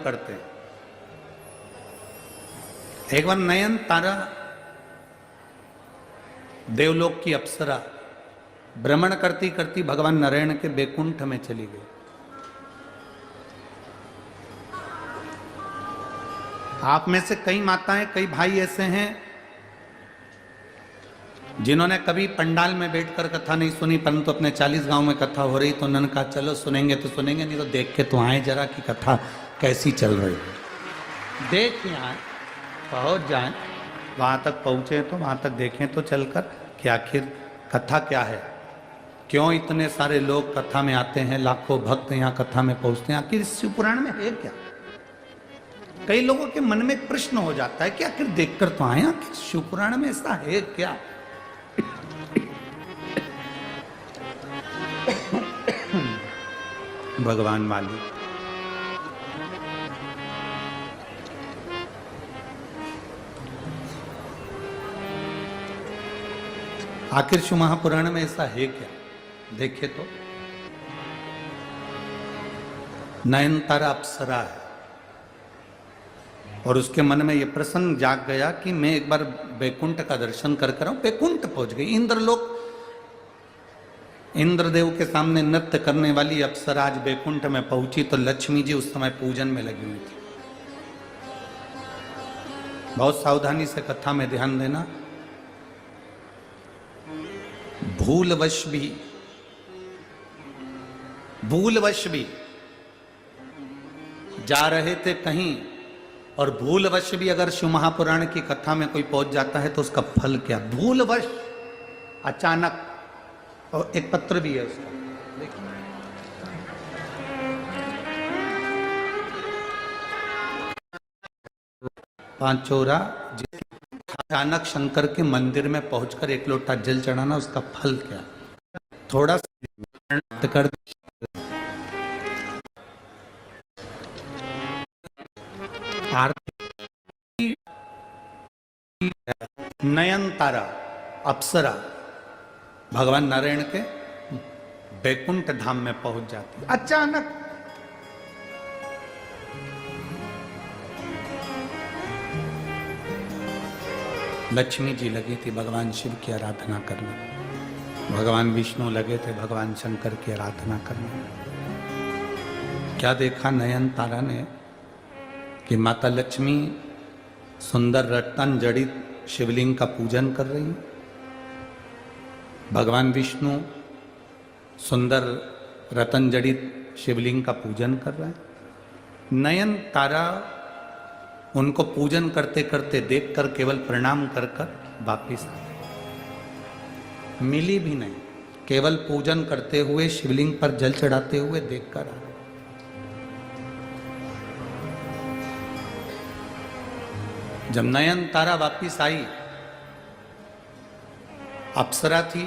करते हैं। एक बार नयन तारा देवलोक की अप्सरा भ्रमण करती करती भगवान नारायण के बैकुंठ में चली गई। आप में से कई माताएं, कई भाई ऐसे हैं जिन्होंने कभी पंडाल में बैठकर कथा नहीं सुनी, परंतु अपने 40 गांव में कथा हो रही तो उन्होंने कहा चलो सुनेंगे तो सुनेंगे, नहीं तो देख के तो आए जरा कि कथा कैसी चल रही है। देख के आए, पहुंच जाए, वहां तक पहुंचे तो वहां तक देखें तो चलकर कि आखिर कथा क्या है, क्यों इतने सारे लोग कथा में आते हैं, लाखों भक्त यहाँ कथा में पहुंचते हैं, आखिर शिव पुराण में है क्या। कई लोगों के मन में एक प्रश्न हो जाता है कि आखिर देखकर तो आए, आखिर शिव पुराण में ऐसा है क्या। भगवान वाली आखिर शिव महापुराण में ऐसा है क्या। देखे तो नयनतारा अप्सरा है और उसके मन में यह प्रसंग जाग गया कि मैं एक बार बैकुंठ का दर्शन कर कर आऊं। बैकुंठ पहुंच गई, इंद्रलोक, इंद्रदेव के सामने नृत्य करने वाली अप्सरा आज बैकुंठ में पहुंची तो लक्ष्मी जी उस समय पूजन में लगी हुई थी। बहुत सावधानी से कथा में ध्यान देना। भूलवश भी जा रहे थे कहीं और भूलवश भी अगर शिव महापुराण की कथा में कोई पहुंच जाता है तो उसका फल क्या। भूलवश, अचानक, और एक पत्र भी है उसका, देखिए पांचोरा, अचानक शंकर के मंदिर में पहुंचकर एक लोटा जल चढ़ाना, उसका फल क्या। थोड़ा सा कर आरती नयनतारा अप्सरा भगवान नारायण के बैकुंठ धाम में पहुंच जाती है अचानक। लक्ष्मी जी लगी थी भगवान शिव की आराधना करने, भगवान विष्णु लगे थे भगवान शंकर की आराधना करने। क्या देखा नयनतारा ने कि माता लक्ष्मी सुंदर रत्न जड़ित शिवलिंग का पूजन कर रही, भगवान विष्णु सुंदर रतन जड़ित शिवलिंग का पूजन कर रहे हैं। नयनतारा उनको पूजन करते करते देखकर केवल प्रणाम कर कर वापिस आ गए, मिली भी नहीं, केवल पूजन करते हुए शिवलिंग पर जल चढ़ाते हुए देखकर आ गए। जब नयनतारा वापिस आई, अप्सरा थी,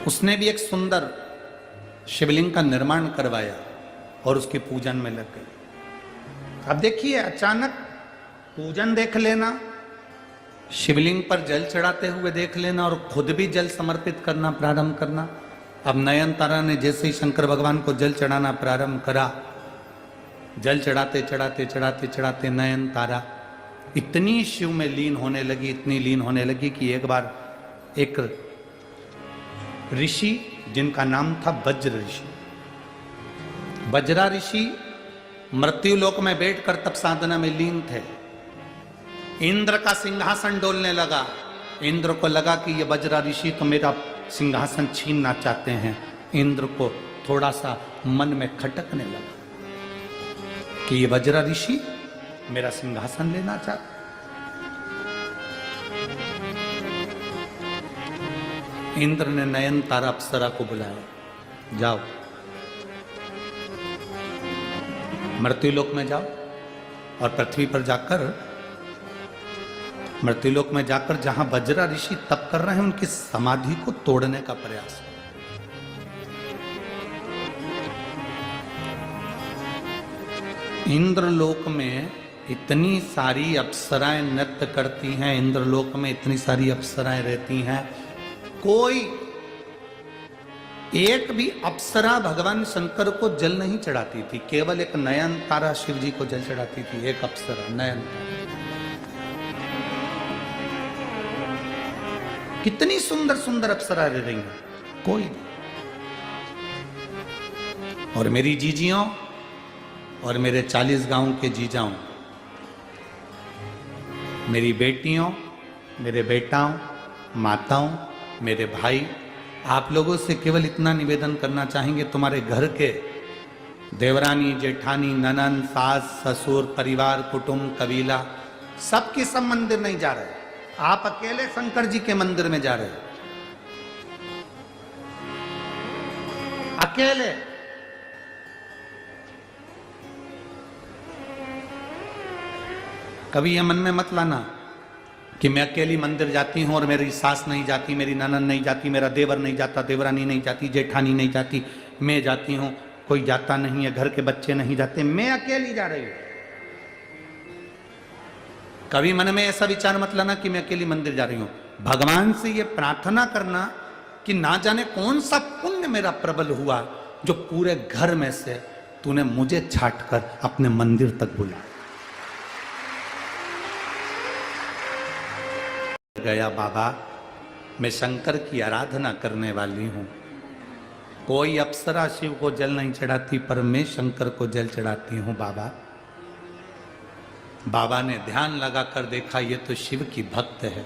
उसने भी एक सुंदर शिवलिंग का निर्माण करवाया और उसके पूजन में लग गई। अब देखिए, अचानक पूजन देख लेना, शिवलिंग पर जल चढ़ाते हुए देख लेना और खुद भी जल समर्पित करना प्रारंभ करना। अब नयनतारा ने जैसे ही शंकर भगवान को जल चढ़ाना प्रारंभ करा, जल चढ़ाते चढ़ाते चढ़ाते चढ़ाते नयनतारा इतनी शिव में लीन होने लगी, इतनी लीन होने लगी कि एक बार एक ऋषि जिनका नाम था वज्र ऋषि, वज्रा ऋषि मृत्युलोक में बैठकर तप साधना में लीन थे। इंद्र का सिंहासन डोलने लगा, इंद्र को लगा कि ये वज्रा ऋषि तो मेरा सिंहासन छीनना चाहते हैं। इंद्र को थोड़ा सा मन में खटकने लगा कि ये वज्रा ऋषि मेरा सिंहासन लेना चाहते। इंद्र ने नयनतारा अप्सरा को बुलाया, जाओ मृत्युलोक में जाओ और पृथ्वी पर जाकर, मृत्युलोक में जाकर जहां वज्रा ऋषि तप कर रहे हैं उनकी समाधि को तोड़ने का प्रयास करो। इंद्रलोक में इतनी सारी अप्सराएं नृत्य करती हैं, इंद्रलोक में इतनी सारी अप्सराएं रहती हैं, कोई एक भी अप्सरा भगवान शंकर को जल नहीं चढ़ाती थी, केवल एक नयन तारा शिव जी को जल चढ़ाती थी, एक अप्सरा नयन तारा। कितनी सुंदर सुंदर अप्सरा रह रही हैं, कोई नहीं। और मेरी जीजियों और मेरे 40 गांव के जीजाओं, मेरी बेटियों, मेरे बेटाओं, माताओं, मेरे भाई, आप लोगों से केवल इतना निवेदन करना चाहेंगे, तुम्हारे घर के देवरानी, जेठानी, ननन, सास, ससुर, परिवार, कुटुंब, कबीला, सबके सब मंदिर नहीं जा रहे, आप अकेले शंकर जी के मंदिर में जा रहे हो, अकेले। कभी यह मन में मत लाना कि मैं अकेली मंदिर जाती हूं और मेरी सास नहीं जाती, मेरी ननन नहीं जाती, मेरा देवर नहीं जाता, देवरानी नहीं जाती, जेठानी नहीं जाती, मैं जाती हूं, कोई जाता नहीं है, घर के बच्चे नहीं जाते, मैं अकेली जा रही हूं। कभी मन में ऐसा विचार मत लाना कि मैं अकेली मंदिर जा रही हूं। भगवान से यह प्रार्थना करना कि ना जाने कौन सा पुण्य मेरा प्रबल हुआ जो पूरे घर में से तूने मुझे छाट कर अपने मंदिर तक बुलाया। गया बाबा, मैं शंकर की आराधना करने वाली हूं, कोई अप्सरा शिव को जल नहीं चढ़ाती, पर मैं शंकर को जल चढ़ाती हूं बाबा। बाबा ने ध्यान लगाकर देखा, ये तो शिव की भक्त है।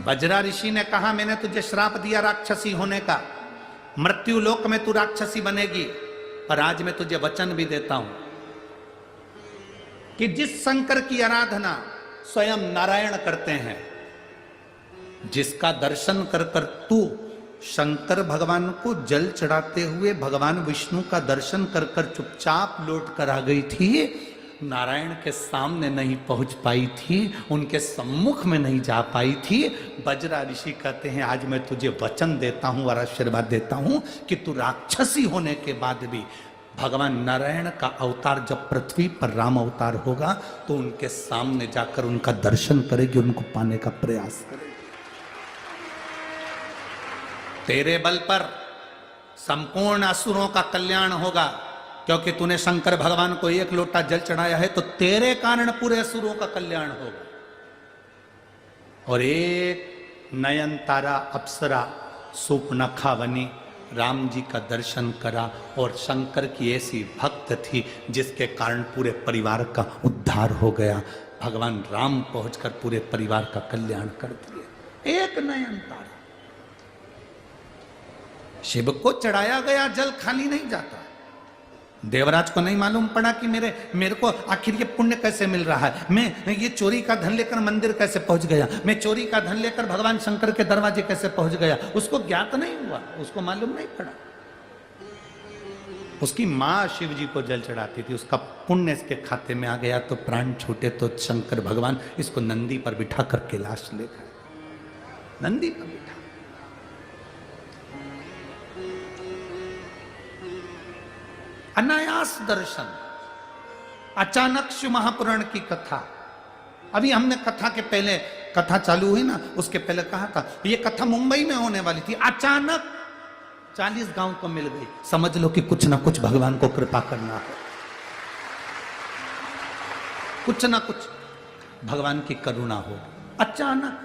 वज्रा ऋषि ने कहा, मैंने तुझे श्राप दिया राक्षसी होने का, मृत्यु लोक में तू राक्षसी बनेगी, पर आज मैं तुझे वचन भी देता हूं कि जिस शंकर की आराधना स्वयं नारायण करते हैं, जिसका दर्शन कर कर तू शंकर भगवान को जल चढ़ाते हुए भगवान विष्णु का दर्शन कर कर चुपचाप लौट कर आ गई थी, नारायण के सामने नहीं पहुंच पाई थी, उनके सम्मुख में नहीं जा पाई थी। वज्रा ऋषि कहते हैं, आज मैं तुझे वचन देता हूं और आशीर्वाद देता हूं कि तू राक्षसी होने के बाद भी भगवान नारायण का अवतार जब पृथ्वी पर राम अवतार होगा तो उनके सामने जाकर उनका दर्शन करेगी, उनको पाने का प्रयास करेगी। तेरे बल पर संपूर्ण असुरों का कल्याण होगा, क्योंकि तूने शंकर भगवान को एक लोटा जल चढ़ाया है, तो तेरे कारण पूरे असुरों का कल्याण होगा। और एक नयन तारा अप्सरा सूपनखा बनी, राम जी का दर्शन करा, और शंकर की ऐसी भक्त थी जिसके कारण पूरे परिवार का उद्धार हो गया। भगवान राम पहुंचकर पूरे परिवार का कल्याण कर दिए। एक नयन तारा शिव को चढ़ाया गया जल खाली नहीं जाता। देवराज को नहीं मालूम पड़ा कि मेरे को आखिर ये पुण्य कैसे मिल रहा है, मैं ये चोरी का धन लेकर मंदिर कैसे पहुंच गया, मैं चोरी का धन लेकर भगवान शंकर के दरवाजे कैसे पहुंच गया, उसको ज्ञात नहीं हुआ, उसको मालूम नहीं पड़ा। उसकी मां शिव जी को जल चढ़ाती थी, उसका पुण्य इसके खाते में आ गया, तो प्राण छूटे तो शंकर भगवान इसको नंदी पर बिठा कर कैलाश ले गए, नंदी पर बिठा। अनायास दर्शन, अचानक शिव महापुराण की कथा। अभी हमने कथा के पहले, कथा चालू हुई ना, उसके पहले कहा था ये कथा मुंबई में होने वाली थी, अचानक 40 गांव को मिल गई। समझ लो कि कुछ ना कुछ भगवान को कृपा करना है, कुछ ना कुछ भगवान की करुणा हो। अचानक